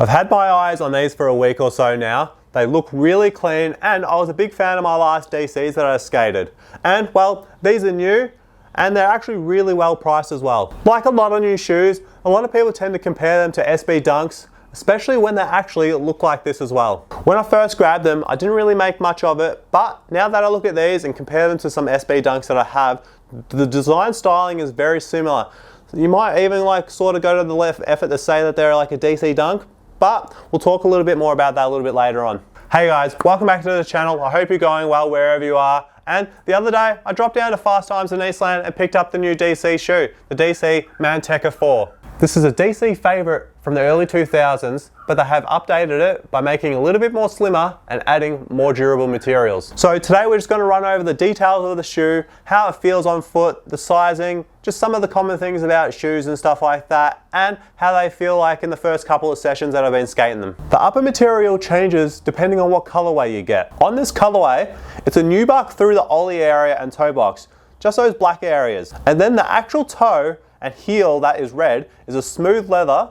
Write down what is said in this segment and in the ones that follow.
I've had my eyes on these for a week or so now. They look really clean, and I was a big fan of my last DCs that I skated. And well, these are new and they're actually really well priced as well. Like a lot of new shoes, a lot of people tend to compare them to SB Dunks, especially when they actually look like this as well. When I first grabbed them, I didn't really make much of it, but now that I look at these and compare them to some SB Dunks that I have, the design styling is very similar. You might even sort of go to the left effort to say that they're like a DC Dunk, but we'll talk a little bit more about that a little bit later on. Hey guys, welcome back to the channel. I hope you're going well wherever you are. And the other day, I dropped down to Fast Times in Eastland and picked up the new DC shoe, the DC Manteca 4. This is a DC favorite from the early 2000s, but they have updated it by making it a little bit more slimmer and adding more durable materials. So today we're just going to run over the details of the shoe, how it feels on foot, the sizing, just some of the common things about shoes and stuff like that, and how they feel like in the first couple of sessions that I've been skating them. The upper material changes depending on what colorway you get. On this colorway, it's a nubuck through the ollie area and toe box, just those black areas. And then the actual toe and heel that is red is a smooth leather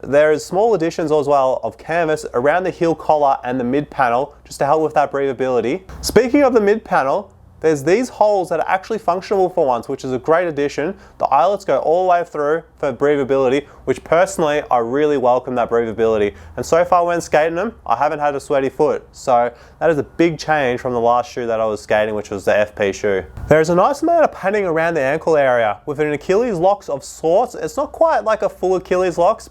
there is small additions as well of canvas around the heel collar and the mid panel just to help with that breathability. Speaking of the mid panel, there's these holes that are actually functional for once, which is a great addition. The eyelets go all the way through for breathability, which personally, I really welcome that breathability. And so far when skating them, I haven't had a sweaty foot. So that is a big change from the last shoe that I was skating, which was the FP shoe. There's a nice amount of padding around the ankle area with an Achilles locks of sorts. It's not quite like a full Achilles locks,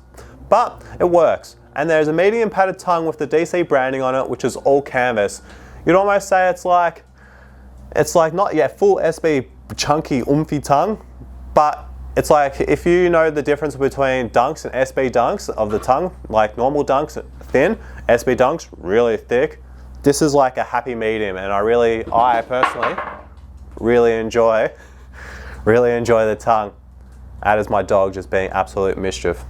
but it works. And there's a medium padded tongue with the DC branding on it, which is all canvas. You'd almost say it's like not yet full SB chunky oomphy tongue, but it's like if you know the difference between Dunks and SB Dunks of the tongue, like normal Dunks thin, SB Dunks really thick. This is like a happy medium, and I personally really enjoy the tongue. That is my dog just being absolute mischief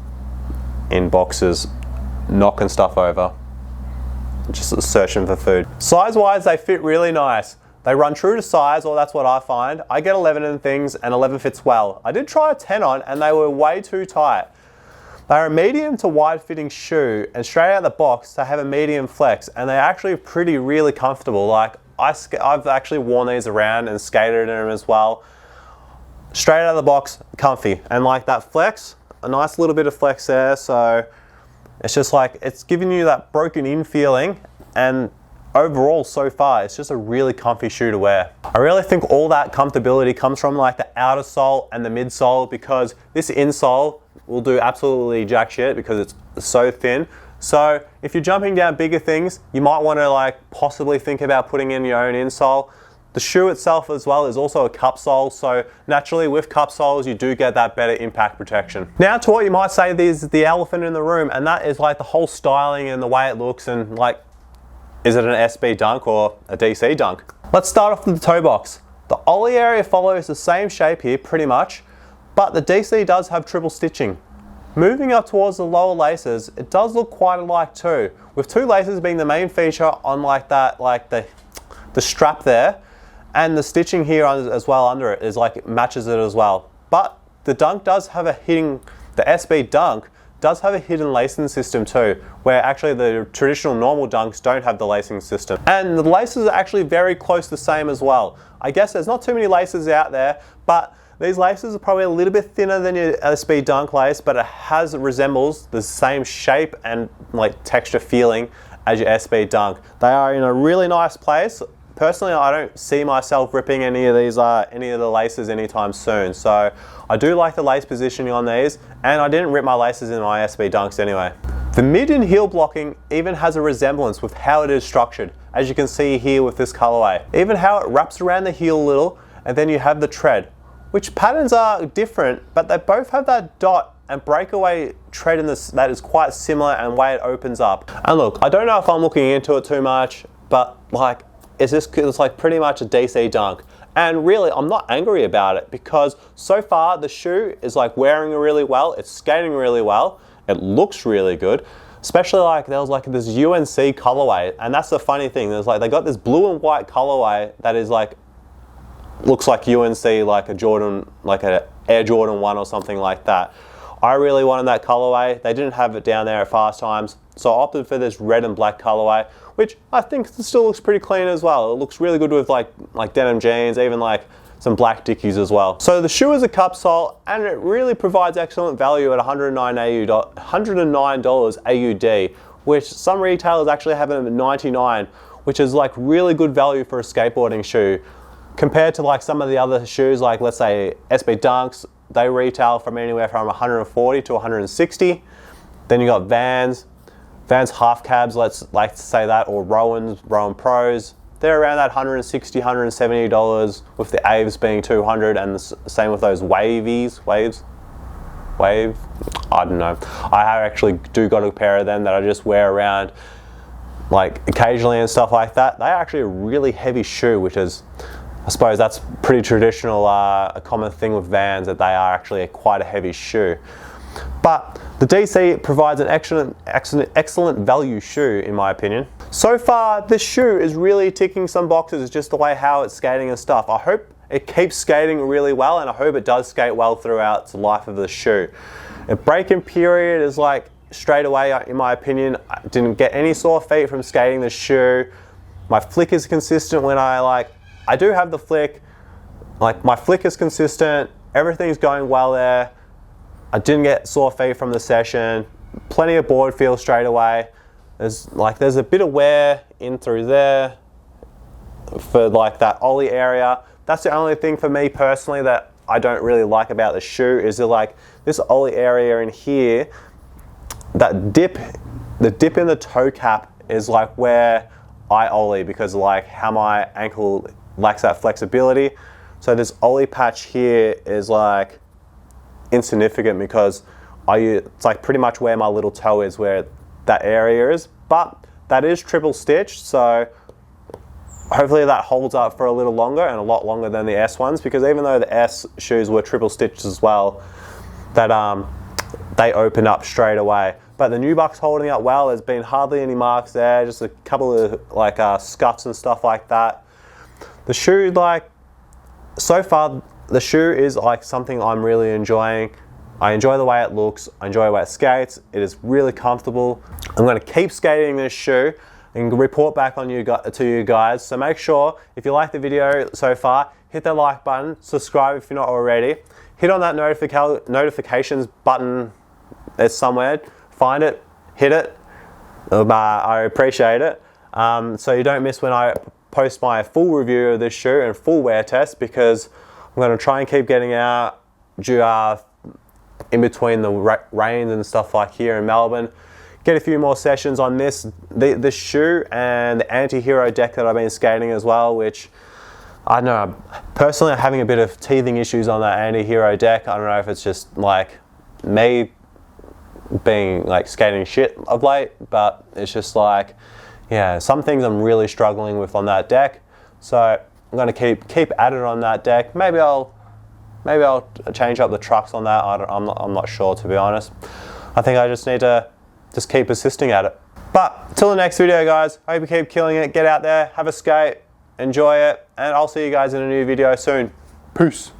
in boxes, knocking stuff over, just searching for food. Size-wise, they fit really nice. They run true to size, or that's what I find. I get 11 in things and 11 fits well. I did try a 10 on and they were way too tight. They're a medium to wide fitting shoe, and straight out of the box they have a medium flex, and they're actually really comfortable. Like I've actually worn these around and skated in them as well. Straight out of the box, comfy. And like that flex, a nice little bit of flex there, so it's just like, it's giving you that broken in feeling, and overall, so far, it's just a really comfy shoe to wear. I really think all that comfortability comes from like the outer sole and the midsole, because this insole will do absolutely jack shit because it's so thin. So if you're jumping down bigger things, you might want to possibly think about putting in your own insole. The shoe itself as well is also a cup sole, so naturally with cup soles you do get that better impact protection. Now to what you might say is the elephant in the room, and that is like the whole styling and the way it looks, and like, is it an SB Dunk or a DC Dunk? Let's start off with the toe box. The ollie area follows the same shape here pretty much, but the DC does have triple stitching. Moving up towards the lower laces, it does look quite alike too, with two laces being the main feature on the strap there, and the stitching here as well under it is it matches it as well. But the Dunk does have the SB Dunk does have a hidden lacing system too, where actually the traditional normal Dunks don't have the lacing system. And the laces are actually very close to the same as well. I guess there's not too many laces out there, but these laces are probably a little bit thinner than your SB Dunk lace, but it resembles the same shape and texture feeling as your SB Dunk. They are in a really nice place. Personally, I don't see myself ripping any of the laces anytime soon. So I do like the lace positioning on these, and I didn't rip my laces in my SB Dunks anyway. The mid and heel blocking even has a resemblance with how it is structured, as you can see here with this colorway. Even how it wraps around the heel a little, and then you have the tread, which patterns are different, but they both have that dot and breakaway tread in this that is quite similar, and way it opens up. And look, I don't know if I'm looking into it too much, but it's pretty much a DC Dunk. And really, I'm not angry about it, because so far the shoe is wearing really well, it's skating really well, it looks really good. Especially there was this UNC colorway, and that's the funny thing. There's they got this blue and white colorway that is looks like UNC, like a Jordan, like an Air Jordan 1 or something like that. I really wanted that colorway. They didn't have it down there at Fast Times, so I opted for this red and black colorway, which I think still looks pretty clean as well. It looks really good with like denim jeans, even like some black Dickies as well. So the shoe is a cup sole, and it really provides excellent value at $109 AUD, which some retailers actually have them at 99, which is like really good value for a skateboarding shoe. Compared to like some of the other shoes, like let's say SB Dunks, they retail from anywhere from 140 to 160. Then you got Vans half cabs, let's say that, or Rowan Pros. They're around that $160, $170, with the Aves being 200, and the same with those Waves. I don't know. I actually do got a pair of them that I just wear around like occasionally and stuff like that. They're actually a really heavy shoe, which is, I suppose that's pretty traditional, a common thing with Vans, that they are actually quite a heavy shoe. But the DC provides an excellent value shoe, in my opinion. So far, this shoe is really ticking some boxes, just the way how it's skating and stuff. I hope it keeps skating really well, and I hope it does skate well throughout the life of the shoe. A break-in period is like straight away, in my opinion. I didn't get any sore feet from skating the shoe. My flick is consistent when I do have the flick. Like, my flick is consistent, everything's going well there. I didn't get sore feet from the session. Plenty of board feel straight away. There's a bit of wear in through there for like that ollie area. That's the only thing for me personally that I don't really like about the shoe, is that like this ollie area in here, that dip, the dip in the toe cap is like where I ollie, because of like how my ankle lacks that flexibility. So this ollie patch here is like insignificant, because it's like pretty much where my little toe is, where that area is. But that is triple stitched, so hopefully that holds up for a little longer, and a lot longer than the S ones, because even though the S shoes were triple stitched as well, that they open up straight away. But the Nubuck's holding up well. There's been hardly any marks there, just a couple of like scuffs and stuff like that. The shoe, like, so far the shoe is like something I'm really enjoying. I enjoy the way it looks, I enjoy the way it skates, it is really comfortable. I'm going to keep skating this shoe and report back on to you guys. So make sure, if you like the video so far, hit that like button, subscribe if you're not already, hit on that notifications button that's somewhere, find it, hit it, I appreciate it. So you don't miss when I post my full review of this shoe and full wear test, because I'm going to try and keep getting out in between the rains and stuff like here in Melbourne. Get a few more sessions on this shoe and the Anti-Hero deck that I've been skating as well, which I don't know, personally I'm having a bit of teething issues on that Anti-Hero deck. I don't know if it's just like me being like skating shit of late, but it's just like, yeah, some things I'm really struggling with on that deck. So I'm going to keep at it on that deck. Maybe I'll change up the trucks on that. I'm not sure, to be honest. I think I just need to keep persisting at it. But till the next video, guys, I hope you keep killing it. Get out there, have a skate, enjoy it, and I'll see you guys in a new video soon. Peace.